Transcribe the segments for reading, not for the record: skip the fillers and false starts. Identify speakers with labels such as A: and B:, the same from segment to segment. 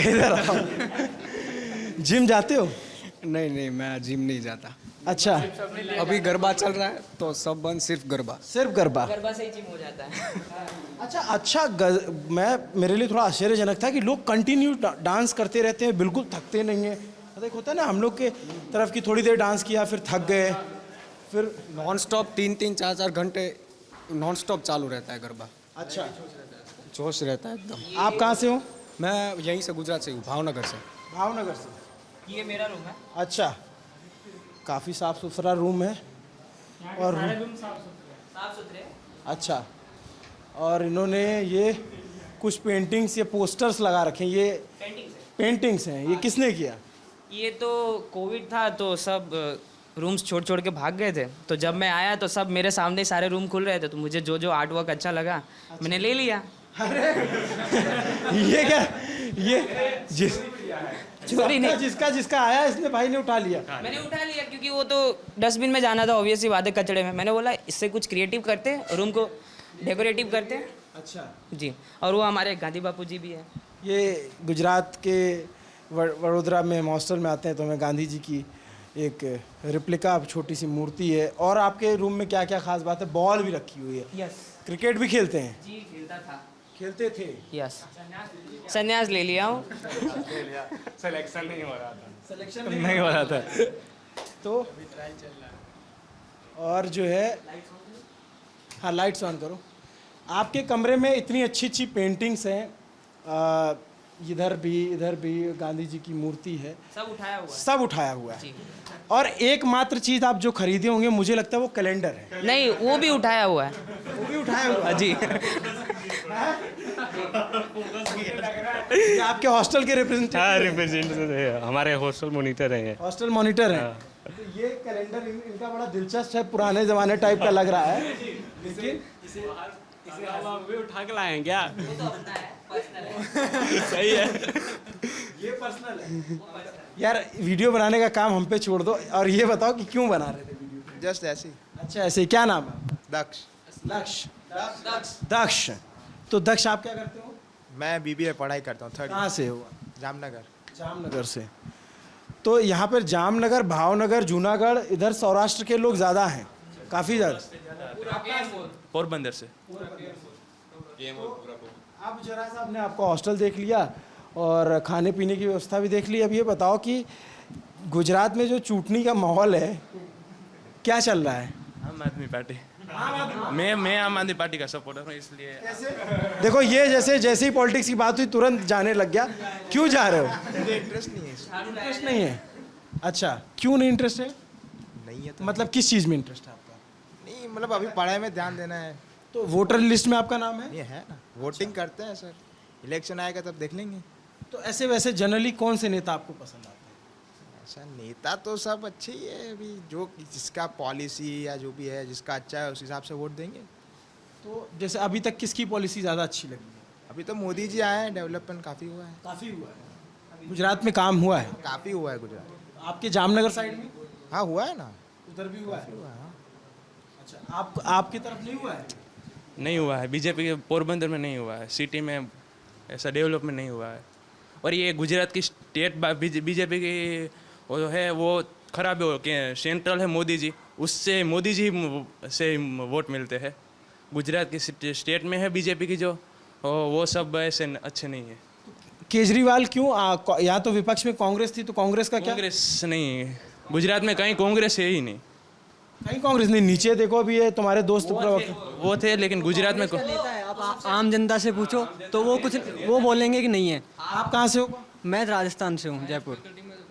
A: इधर आओ। जिम जाते हो?
B: नहीं नहीं, मैं जिम नहीं जाता।
A: अच्छा,
B: अभी गरबा चल रहा है तो सब बंद, सिर्फ गरबा।
A: सिर्फ गरबा।
C: गरबा से ही जिम हो जाता है।
A: अच्छा मेरे लिए थोड़ा आश्चर्यजनक था कि लोग कंटिन्यू डांस करते रहते हैं, बिल्कुल थकते नहीं हैं। मतलब एक होता है ना हम लोग के तरफ की, थोड़ी देर डांस किया फिर थक गए, फिर
B: नॉन स्टॉप 3-3, 4-4 घंटे नॉन स्टॉप चालू रहता है गरबा।
A: अच्छा,
B: जोश रहता है एकदम।
A: आप कहाँ से हो?
B: मैं यहीं से, गुजरात से हूँ, भावनगर से।
A: भावनगर से।
C: ये मेरा रूम है।
A: अच्छा, काफ़ी साफ सुथरा रूम है और
C: साफ सुथरे।
A: अच्छा, और इन्होंने ये कुछ पेंटिंग्स या पोस्टर्स लगा रखे हैं, ये पेंटिंग्स हैं। ये किसने किया?
C: ये तो कोविड था तो सब रूम्स छोड़ छोड़ के भाग गए थे, तो जब मैं आया तो सब मेरे सामने ही सारे रूम खुल रहे थे, तो मुझे जो जो आर्ट वर्क अच्छा लगा मैंने ले लिया।
A: ये क्या, ये
C: चोरी नहीं,
A: जिसका जिसका आया इसने भाई ने उठा लिया।
C: मैंने उठा लिया क्योंकि वो तो डस्टबिन में जाना था, ऑब्वियसली बात है, कचड़े में। मैंने बोला इससे कुछ क्रिएटिव करते, रूम को डेकोरेटिव करते।
A: अच्छा
C: जी, और वो हमारे गांधी बापू जी भी है।
A: ये गुजरात के वडोदरा में हम हॉस्टल में आते हैं तो हमें गांधी जी की एक रिप्लिका छोटी सी मूर्ति है। और आपके रूम में क्या क्या खास बात है? बॉल भी रखी हुई है।
C: यस,
A: क्रिकेट भी खेलते हैं?
C: जी खेलता था।
A: खेलते थे?
C: यस, संन्यास ले लिया हूँ।
D: सिलेक्शन नहीं हो रहा था।
A: सिलेक्शन
D: नहीं हो रहा था।
A: तो और जो है, हाँ लाइट्स ऑन करो। आपके कमरे में इतनी अच्छी अच्छी पेंटिंग्स हैं, इधर भी गांधी जी की मूर्ति है,
C: सब उठाया हुआ है।
A: सब उठाया हुआ है।
C: जी।
A: और एकमात्र चीज़ आप जो खरीदे होंगे मुझे लगता है वो कैलेंडर है।
C: नहीं, वो भी उठाया हुआ है।
A: वो भी उठाया हुआ है।
C: जी।
A: ये आपके हॉस्टल के रिप्रेजेंटेटिव?
D: हाँ, रिप्रेजेंटेटिव है, हमारे हॉस्टल मॉनिटर हैं।
A: हॉस्टल मॉनिटर है। तो ये कैलेंडर इनका बड़ा दिलचस्प है, पुराने जमाने टाइप का लग रहा है, लेकिन
D: इसे हम अभी उठा के लाए हैं क्या?
C: वो तो अपना है, पर्सनल है।
D: सही है।
A: ये पर्सनल है। यार वीडियो बनाने का काम हम पे छोड़ दो और ये बताओ कि क्यों बना रहे थे वीडियो?
E: जस्ट ऐसे ही।
A: अच्छा, ऐसे ही। क्या नाम है?
E: दक्ष।
A: दक्ष। दक्ष। तो दक्ष आप क्या करते हो?
E: मैं बीबीए पढ़ाई करता हूँ,
A: कहाँ
E: 3rd
A: से हो?
E: जामनगर।
A: जामनगर से। तो यहाँ पर जामनगर, भावनगर, जूनागढ़, इधर सौराष्ट्र के लोग ज़्यादा हैं, काफ़ी ज़्यादा।
D: पोरबंदर से।
A: अब जरा सा आपने आपको हॉस्टल देख लिया और खाने पीने की व्यवस्था भी देख ली। अब ये बताओ कि गुजरात में जो चूटनी का माहौल है, क्या चल रहा है?
D: आम आदमी पार्टी। मैं आम आदमी पार्टी का सपोर्टर हूँ, इसलिए।
A: देखो ये जैसे ही पॉलिटिक्स की बात हुई तुरंत जाने लग गया। क्यों जा रहे हो?
E: मुझे इंटरेस्ट नहीं है।
A: इंटरेस्ट नहीं है? अच्छा, क्यों नहीं इंटरेस्ट है?
E: नहीं है तो
A: मतलब किस चीज़ में इंटरेस्ट है आपका?
E: नहीं, मतलब अभी पढ़ाई में ध्यान देना है।
A: तो वोटर लिस्ट में आपका नाम है?
E: ये है ना, वोटिंग करते हैं सर, इलेक्शन आएगा तब देख लेंगे।
A: तो ऐसे वैसे जनरली कौन से नेता आपको पसंद आते हैं?
E: ऐसा नेता तो सब अच्छे ही है, अभी जो जिसका पॉलिसी या जो भी है, जिसका अच्छा है उस हिसाब से वोट देंगे।
A: तो जैसे अभी तक किसकी पॉलिसी ज़्यादा अच्छी लगी है?
E: अभी तो मोदी जी आए हैं, डेवलपमेंट काफ़ी हुआ है।
A: काफ़ी हुआ है। गुजरात में काम हुआ है?
E: काफ़ी हुआ है गुजरात।
A: आपके जामनगर साइड में?
E: हाँ हुआ है ना,
A: उधर भी हुआ है?
E: हुआ है, हाँ।
A: अच्छा, आपकी तरफ नहीं हुआ है?
D: नहीं हुआ है, बीजेपी के पोरबंदर में नहीं हुआ है, सिटी में ऐसा डेवलपमेंट नहीं हुआ है। और ये गुजरात की स्टेट बीजेपी की वो है, वो खराब है कि सेंट्रल है मोदी जी, उससे मोदी जी से वोट मिलते हैं। गुजरात की स्टेट में है बीजेपी की जो, वो सब ऐसे अच्छे नहीं है।
A: केजरीवाल क्यों? यहाँ तो विपक्ष में कांग्रेस थी, तो कांग्रेस का क्या?
D: कांग्रेस नहीं है गुजरात में, कहीं कांग्रेस है ही नहीं।
A: कहीं कांग्रेस नहीं। नीचे देखो अभी ये तुम्हारे दोस्त
D: वो थे लेकिन गुजरात में
F: नेता है। आप आम जनता से पूछो तो वो बोलेंगे कि नहीं है।
A: आप कहाँ से हो?
F: मैं राजस्थान से हूँ, जयपुर।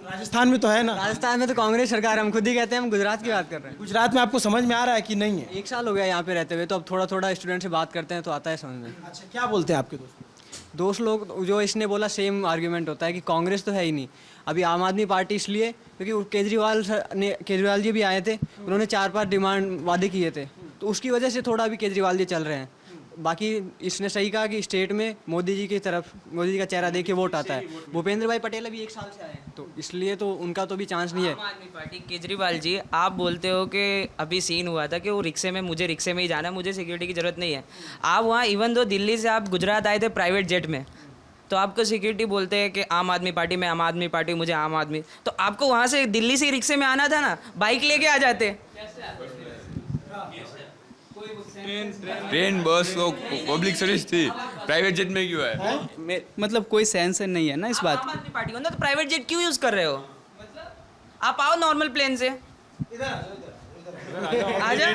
A: राजस्थान में तो है ना?
F: राजस्थान में तो कांग्रेस सरकार है, हम खुद ही कहते हैं, हम गुजरात की बात कर रहे हैं।
A: गुजरात में आपको समझ में आ रहा है कि नहीं है?
F: 1 साल हो गया यहाँ पे रहते हुए, तो अब थोड़ा थोड़ा स्टूडेंट से बात करते हैं तो आता है समझ में।
A: अच्छा, क्या बोलते हैं आपके दोस्त?
F: दोस्त लोग जो इसने बोला सेम आर्ग्यूमेंट होता है कि कांग्रेस तो है ही नहीं। अभी आम आदमी पार्टी इसलिए क्योंकि केजरीवाल जी भी आए थे, उन्होंने 4-5 डिमांड वादे किए थे, तो उसकी वजह से थोड़ा अभी केजरीवाल जी चल रहे हैं। बाकी इसने सही कहा कि स्टेट में मोदी जी की तरफ, मोदी जी का चेहरा देख के वोट आता है। भूपेंद्र भाई पटेल अभी 1 साल से आए हैं, तो इसलिए तो उनका तो भी चांस नहीं है।
C: आम आदमी पार्टी केजरीवाल जी, आप बोलते हो कि अभी सीन हुआ था कि वो रिक्शे में, मुझे रिक्शे में ही जाना है, मुझे सिक्योरिटी की ज़रूरत नहीं है। आप वहाँ इवन दो दिल्ली से आप गुजरात आए थे प्राइवेट जेट में, तो आपको सिक्योरिटी बोलते हैं कि आम आदमी पार्टी में, आम आदमी पार्टी, मुझे आम आदमी, तो आपको वहाँ से दिल्ली से रिक्शे में आना था ना, बाइक लेके आ जाते।
G: ट्रेन बस वो पब्लिक सर्विस थी, प्राइवेट जेट में क्यों है?
H: मतलब कोई सेंस नहीं है ना इस बात
C: आम आदमी पार्टी हो ना, तो प्राइवेट जेट क्यों यूज़ कर रहे हो? आप आओ नॉर्मल प्लेन से। आजा,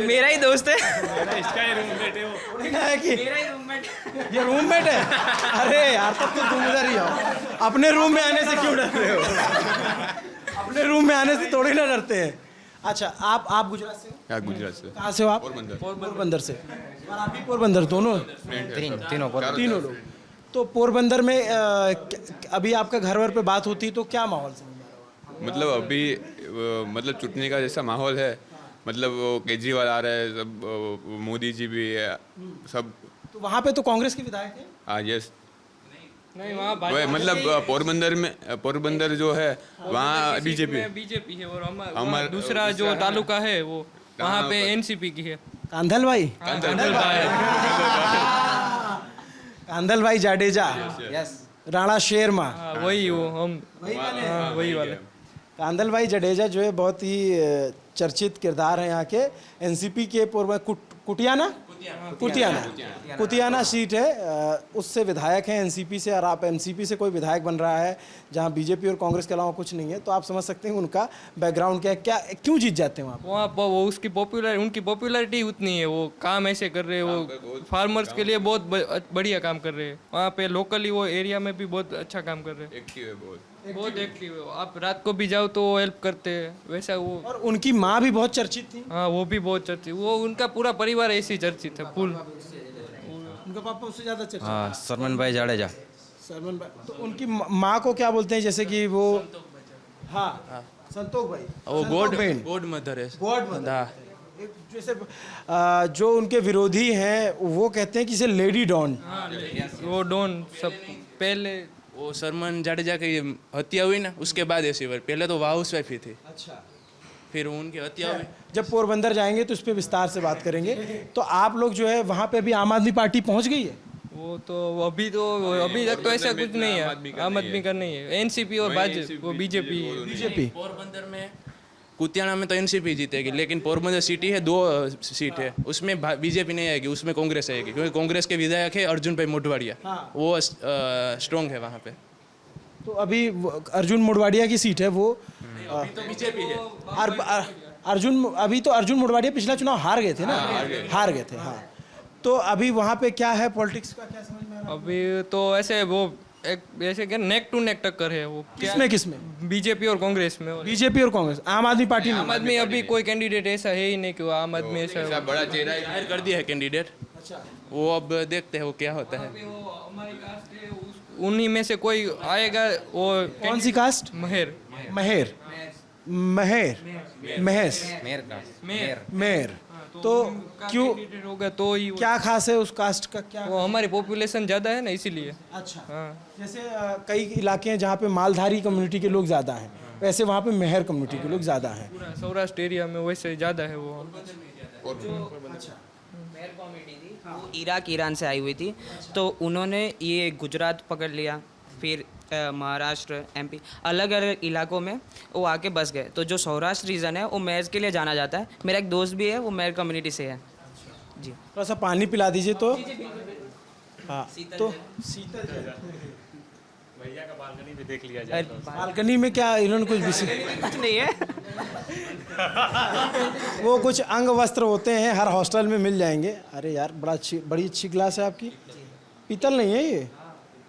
C: मेरा ही दोस्त है,
A: थोड़ी ना है कि
C: मेरा ही रूममेट।
A: ये रूममेट है। अरे यार, तब तो तुम इधर ही आओ। अपने रूम में आने से क्यों डर रहे हो? अपने रूम में आने से थोड़ी ना डरते हैं। अच्छा, आप गुजरात से हो?
G: क्या गुजरात से?
A: कहाँ से हो आप? पोरबंदर से। और आप भी पोरबंदर, दोनों तीनों लोग। तो पोरबंदर में अभी आपका घर वर पे बात होती तो क्या माहौल समझ में आ रहा है?
G: मतलब अभी मतलब चुटने का जैसा माहौल है, मतलब वो केजरीवाल आ रहे हैं, सब मोदी जी भी है, सब।
A: तो वहाँ पे तो कांग्रेस के विधायक हैं।
G: हाँ, यस।
D: नहीं, वहाँ
G: वह मतलब पोरबंदर जो है वहाँ बीजेपी
D: है, और
G: हमारा
D: दूसरा जो तालुका है वो वहाँ पे एनसीपी की है।
A: कांधल भाई, कांधल भाई जाडेजा, राणा शेरमा,
D: वही वो हम वही वाले।
A: कांधल भाई जडेजा जो है बहुत ही चर्चित किरदार है यहाँ के। एनसीपी के कुतियाना सीट है, उससे विधायक हैं एनसीपी से। और आप एनसीपी से कोई विधायक बन रहा है जहाँ बीजेपी और कांग्रेस के अलावा कुछ नहीं है, तो आप समझ सकते हैं उनका बैकग्राउंड क्या है, क्या क्यों जीत जाते हैं वहाँ
D: वहाँ वो उनकी पॉपुलैरिटी उतनी है, वो काम ऐसे कर रहे हैं, वो फार्मर्स के लिए बहुत बढ़िया काम कर रहे हैं। वहाँ पे लोकली वो एरिया में भी बहुत अच्छा काम कर रहे हैं,
G: एक्टिव है
D: बहुत एक्टिव है। आप रात को भी जाओ तो वो हेल्प करते हैं, वैसा वो।
A: और उनकी माँ भी बहुत चर्चित थी।
D: हाँ, वो भी बहुत चर्चित, वो उनका पूरा परिवार ऐसे ही चर्चित है फुल।
A: उनका पापा उससे ज़्यादा चर्चित।
I: हाँ, सरमन भाई जाडेजा।
A: सरमन भाई, तो उनकी माँ को क्या बोलते हैं? जैसे कि वो, हाँ, संतोष भाई,
D: वो गॉड मदर है।
A: जैसे जो उनके विरोधी हैं वो कहते हैं कि इसे लेडी डॉन।
D: वो डॉन सब पहले वो सरमन जाडेजा की हत्या हुई ना, उसके बाद ऐसी बार, पहले तो हाउस वाइफ ही थी।
A: अच्छा,
D: फिर उनकी हत्या हुई।
A: जब पोरबंदर जाएंगे तो इस पे विस्तार से बात करेंगे। तो आप लोग जो है वहाँ पे अभी आम आदमी पार्टी पहुँच गई है?
D: वो तो अभी तक तो ऐसा कुछ नहीं है, आम आदमी का नहीं है। एनसीपी और भाजपा, वो बीजेपी।
C: पोरबंदर में
D: कुतियाना में तो एनसीपी जीतेगी, लेकिन पोरबंदर सिटी है, 2 सीट है, उसमें बीजेपी नहीं आएगी, उसमें कांग्रेस आएगी, क्योंकि कांग्रेस के विधायक है अर्जुन भाई मोढवाडिया। वो स्ट्रॉन्ग है वहाँ पे।
A: तो अभी अर्जुन मोढवाडिया की सीट है वो।
D: तो बीजेपी है।
A: अर्जुन मोढवाडिया पिछला चुनाव हार गए थे ना, हार गए थे। हाँ, तो अभी वहाँ पे क्या है पॉलिटिक्स का, क्या समझ में आ रहा है?
D: अभी तो ऐसे वो एक ऐसे क्या नेक टू नेक टक्कर है वो।
A: किसमें?
D: बीजेपी और कांग्रेस में।
A: बीजेपी और कांग्रेस, आम आदमी पार्टी नहीं।
D: आम आदमी अभी कोई कैंडिडेट ऐसा है ही नहीं कि वो आम आदमी ऐसा
G: बड़ा चेहरा है।
D: जाहिर कर दिया है कैंडिडेट।
A: अच्छा,
D: वो अब देखते हैं वो क्या होता है। उन्हीं में से कोई आएगा। वो
A: कौन सी कास्ट?
D: महेर
A: मेहर। तो क्यों,
D: होगा तो ही
A: क्या खास है उस कास्ट का? क्या
D: वो हमारी पॉपुलेशन ज़्यादा है ना, इसीलिए।
A: अच्छा,
D: हाँ,
A: जैसे कई इलाके हैं जहाँ पे मालधारी कम्युनिटी के लोग ज़्यादा हैं, वैसे वहाँ पे मेहर कम्युनिटी के लोग ज़्यादा हैं।
D: पूरा सौराष्ट्र एरिया में वैसे ज़्यादा है वो।
C: मेहर कॉमेडी थी, वो इराक ईरान से आई हुई थी, तो उन्होंने ये गुजरात पकड़ लिया, फिर महाराष्ट्र, एमपी, अलग अलग इलाकों में वो आके बस गए। तो जो सौराष्ट्र रीजन है वो मेहर के लिए जाना जाता है। मेरा एक दोस्त भी है, वो मेहर कम्युनिटी से है जी।
A: थोड़ा सा पानी पिला दीजिए तो। हाँ, तो शीतल
J: भैया का बालकनी भी देख लिया जाए।
A: बालकनी में क्या इन्होंने कुछ
C: कुछ नहीं है।
A: वो कुछ अंग वस्त्र होते हैं, हर हॉस्टल में मिल जाएंगे। अरे यार, बड़ी अच्छी क्लास है आपकी। पीतल नहीं है ये,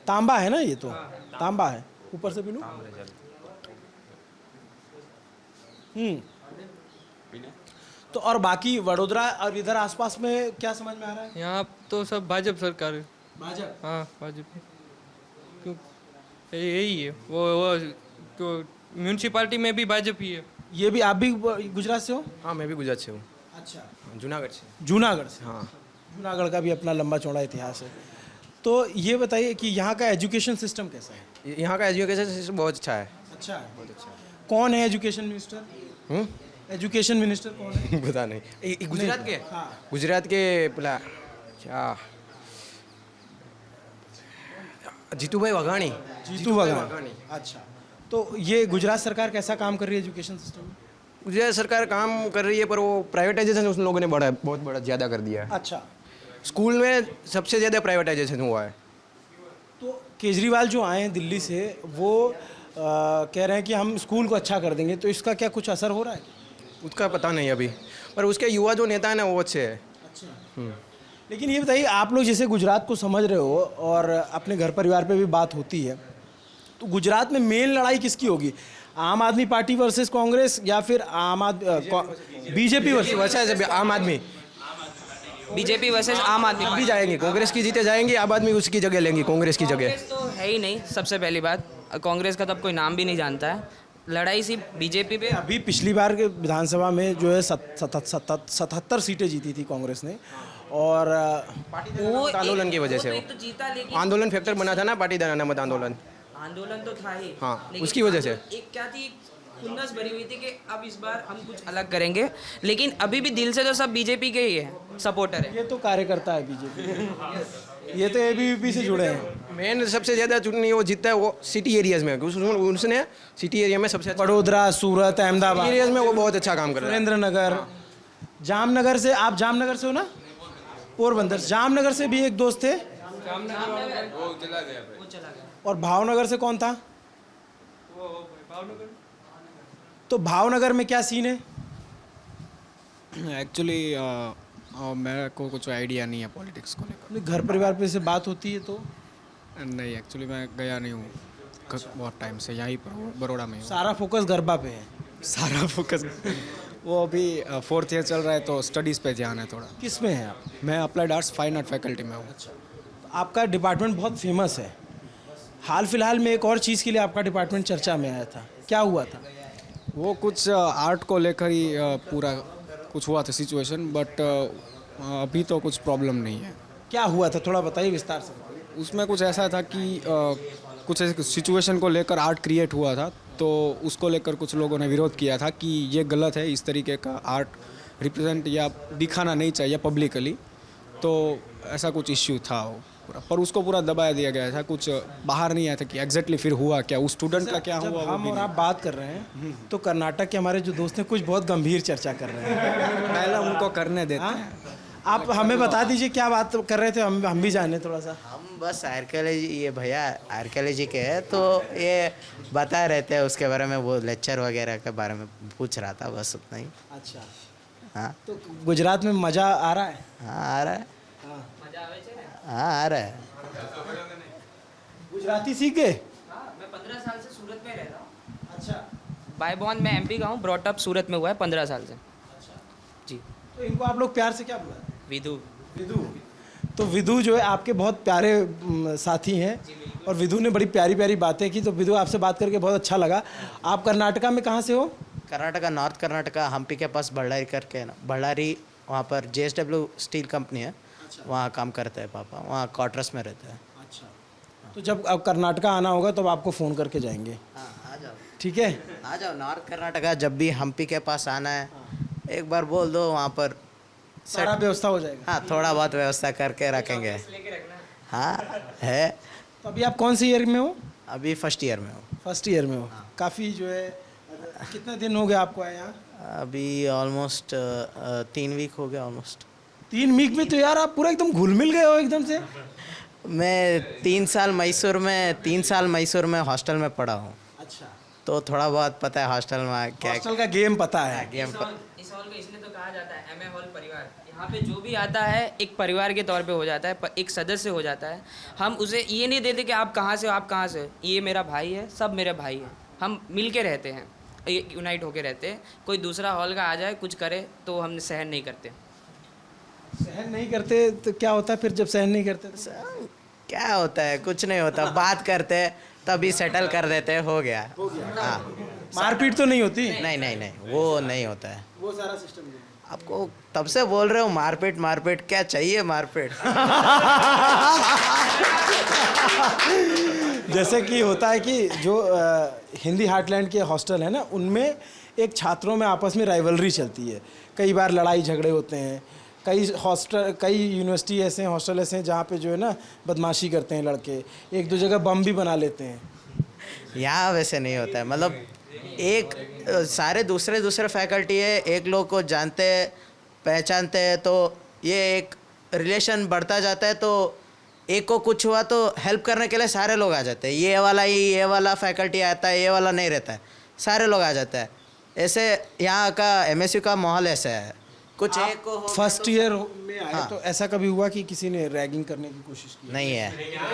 A: तांबा है ना, ये तो तांबा है। ऊपर से पी लूं? तो और बाकी वडोदरा और इधर आसपास में क्या समझ में आ रहा है?
D: यहाँ तो सब भाजपा सरकार है।
A: भाजपा?
D: हाँ, भाजपा। क्यों यही है वो तो म्यूनसिपालिटी में भी भाजपा ही है।
A: ये भी, आप भी गुजरात से हो?
B: हाँ, मैं भी गुजरात से हूँ।
A: अच्छा,
B: जूनागढ़ से।
A: हाँ, जूनागढ़ का भी अपना लंबा चौड़ा इतिहास है। तो ये बताइए कि यहाँ का एजुकेशन सिस्टम कैसा है?
B: यहाँ का एजुकेशन सिस्टम बहुत अच्छा है।
A: अच्छा है, बहुत अच्छा। कौन है एजुकेशन मिनिस्टर? एजुकेशन मिनिस्टर कौन है?
B: पता नहीं। गुजरात के?
A: हाँ।
B: गुजरात के क्या जीतूभाई वघाणी
A: जीतू वघाणी। अच्छा, तो ये गुजरात सरकार कैसा काम कर रही है एजुकेशन सिस्टम में?
B: गुजरात सरकार काम कर रही है पर वो प्राइवेटाइजेशन उन लोगों ने बहुत बड़ा ज़्यादा कर दिया है।
A: अच्छा,
B: स्कूल में सबसे ज़्यादा प्राइवेटाइजेशन हुआ है।
A: तो केजरीवाल जो आए हैं दिल्ली से वो कह रहे हैं कि हम स्कूल को अच्छा कर देंगे, तो इसका क्या कुछ असर हो रहा है?
B: उसका पता नहीं अभी, पर उसके युवा जो नेता है ना वो अच्छे है।
A: लेकिन ये बताइए, आप लोग जैसे गुजरात को समझ रहे हो और अपने घर परिवार पे भी बात होती है, तो गुजरात में मेन लड़ाई किसकी होगी? आम आदमी पार्टी वर्सेस कांग्रेस या फिर बीजेपी
B: वैसे आम आदमी
C: बीजेपी वर्सेस आम आदमी
B: भी जाएंगे, कांग्रेस की जीते जाएंगे, आम आदमी उसकी जगह लेंगे, कांग्रेस की जगह।
C: कांग्रेस तो है ही नहीं, सबसे पहली बात कांग्रेस का तो अब कोई नाम भी नहीं जानता है। लड़ाई सिर्फ बीजेपी पे।
A: अभी पिछली बार के विधानसभा में जो है 77 सीटें जीती थी कांग्रेस ने, और
C: वो
B: आंदोलन की वजह से
C: तो
B: वो
C: एक तो जीता, लेकिन
B: आंदोलन फैक्टर बना था ना पाटीदार अनामत आंदोलन।
C: आंदोलन तो था ही।
B: हाँ,
C: लेकिन
B: उसकी वजह से।
C: एक क्या थी, खुन्नस भरी हुई थी कि अब इस बार हम कुछ अलग करेंगे, लेकिन अभी भी दिल से तो सब बीजेपी के ही है, सपोर्टर है।
A: ये तो कार्यकर्ता है बीजेपी, ये तो एबीवीपी से जुड़े हैं।
B: मेन सबसे ज़्यादा चुनाव वो जीतता है वो सिटी एरियाज़ में, उसने सिटी एरिया में सबसे अच्छा
A: बड़ोदरा, सूरत, अहमदाबाद
B: एरियाज़ में वो बहुत अच्छा काम कर रहा है।
A: सुरेंद्र नगर, जामनगर से, आप जामनगर से हो ना? पोरबंदर, जामनगर से भी एक दोस्त थे, और भावनगर से कौन था? तो भावनगर में क्या सीन है?
I: एक्चुअली मेरे को कुछ आइडिया नहीं है पॉलिटिक्स को लेकर।
A: अपने घर परिवार पे से बात होती है तो?
I: नहीं, एक्चुअली मैं गया नहीं हूँ बहुत टाइम से, यहीं पर बड़ौदा में हूँ।
A: सारा फोकस गरबा पे है।
I: सारा फोकस वो अभी 4th ईयर चल रहा है तो स्टडीज़ पे ध्यान है थोड़ा।
A: किस में है आप?
I: मैं applied arts fine art faculty में हूँ।
A: आपका डिपार्टमेंट बहुत फेमस है। हाल फिलहाल में एक और चीज़ के लिए आपका डिपार्टमेंट चर्चा में आया था, क्या हुआ था?
I: वो कुछ आर्ट को लेकर ही पूरा कुछ हुआ था सिचुएशन, बट अभी तो कुछ प्रॉब्लम नहीं है।
A: क्या हुआ था, थोड़ा बताइए विस्तार से।
I: उसमें कुछ ऐसा था कि कुछ ऐसे सिचुएशन को लेकर आर्ट क्रिएट हुआ था, तो उसको लेकर कुछ लोगों ने विरोध किया था कि ये गलत है, इस तरीके का आर्ट रिप्रेजेंट या दिखाना नहीं चाहिए पब्लिकली। तो ऐसा कुछ इश्यू था वो पूरा, पर उसको पूरा दबाया दिया गया था, कुछ बाहर नहीं आया था कि एग्जैक्टली फिर हुआ क्या, उस स्टूडेंट का क्या
A: जब
I: हुआ।
A: हम और आप बात कर रहे हैं तो कर्नाटक के हमारे जो दोस्त हैं कुछ बहुत गंभीर चर्चा कर रहे हैं।
I: पहले उनको करने देते हैं।
A: आप हमें बता दीजिए क्या बात कर रहे थे, हम भी जाने थोड़ा सा।
K: हम बस आर्कियोलॉजी, ये भैया आर्कियोलॉजी के हैं तो ये बता रहे थे उसके बारे में, वो लेक्चर वगैरह के बारे में पूछ रहा था, बस उतना ही।
A: अच्छा,
K: हाँ
A: तो गुजरात में मज़ा आ रहा है?
K: हाँ आ रहा है, हाँ आ रहा है।
A: गुजराती सीख गए?
C: मैं 15 साल से सूरत में रह रहा हूँ।
A: अच्छा,
C: बाय बॉर्न मैं एमपी का हूँ, ब्रॉट अप सूरत में हुआ है 15 साल से। जी।
A: तो इनको आप लोग प्यार से क्या बुलाते हैं?
C: विधु।
A: विधु। तो विधु जो है आपके बहुत प्यारे साथी हैं, और विधु ने बड़ी प्यारी प्यारी बातें की, तो विधु आपसे बात करके बहुत अच्छा लगा। आप कर्नाटका में कहाँ से हो?
K: कर्नाटका, नॉर्थ कर्नाटका, हम्पी के पास बಳ್ಳारी करके है ना, बಳ್ಳारी, वहाँ पर JSW स्टील कंपनी है, वहाँ काम करते हैं पापा, वहाँ क्वार्टर्स में रहते हैं।
A: अच्छा, तो जब अब कर्नाटका आना होगा तो आपको फ़ोन करके जाएंगे।
K: हाँ आ जाओ,
A: ठीक है?
K: आ जाओ नॉर्थ कर्नाटका, जब भी हम्पी के पास आना है एक बार बोल दो, वहाँ पर
A: सारा व्यवस्था हो जाएगा।
K: हाँ थोड़ा बहुत व्यवस्था करके रखेंगे। हाँ है।
A: तो अभी आप कौन से ईयर में हो?
K: अभी फर्स्ट ईयर में हूँ।
A: फर्स्ट ईयर में हो। काफ़ी जो है, कितने दिन हो गए आपको आए यहाँ?
K: अभी ऑलमोस्ट 3 वीक हो गया ऑलमोस्ट।
A: 3 वीक में तो यार आप पूरा एकदम घुल मिल गए हो एकदम से।
K: मैं 3 साल मैसूर में हॉस्टल में पढ़ा हूँ,
A: अच्छा,
K: तो थोड़ा बहुत पता है हॉस्टल में क्या
A: हॉस्टल का गेम पता है।
K: गेम।
C: इस हॉल को इसलिए तो कहा जाता है एमए हॉल परिवार। यहाँ पे जो भी आता है एक परिवार के तौर पे हो जाता है, एक सदस्य हो जाता है। हम उसे ये नहीं देते कि आप कहाँ से हो, आप कहाँ से हो, ये मेरा भाई है, सब मेरे भाई हैं। हम मिल के रहते हैं, यूनाइट होके रहते हैं। कोई दूसरा हॉल का आ जाए कुछ करे तो हम सहन नहीं करते।
A: सहन नहीं करते तो क्या होता है फिर जब सहन नहीं करते तो?
K: क्या होता है, कुछ नहीं होता, बात करते तभी सेटल कर देते, हो गया। हाँ,
A: मारपीट तो नहीं होती?
K: नहीं वो नहीं होता है,
A: वो सारा सिस्टम नहीं।
K: आपको तब से बोल रहे हो मारपीट क्या चाहिए मारपीट।
A: जैसे कि होता है कि जो हिंदी हार्टलैंड के हॉस्टल है ना, उनमें एक छात्रों में आपस में राइवलरी चलती है, कई बार लड़ाई झगड़े होते हैं, कई यूनिवर्सिटी ऐसे हैं, हॉस्टल ऐसे हैं जहाँ पे जो है ना बदमाशी करते हैं लड़के, एक दो जगह बम भी बना लेते हैं।
K: यहाँ वैसे नहीं होता है, मतलब एक सारे दूसरे फैकल्टी है, एक लोग को जानते पहचानते हैं तो ये एक रिलेशन बढ़ता जाता है, तो एक को कुछ हुआ तो हेल्प करने के लिए सारे लोग आ जाते हैं। ये वाला फैकल्टी आता है, ये वाला नहीं रहता है, सारे लोग आ जाते हैं। ऐसे यहाँ का MSU का माहौल ऐसा है, कुछ एक को होगा
A: फर्स्ट
K: तो
A: ईयर में आए तो ऐसा कभी हुआ कि किसी ने रैगिंग करने की कोशिश की?
K: नहीं है,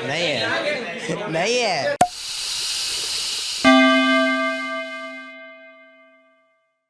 K: नहीं है, नहीं है,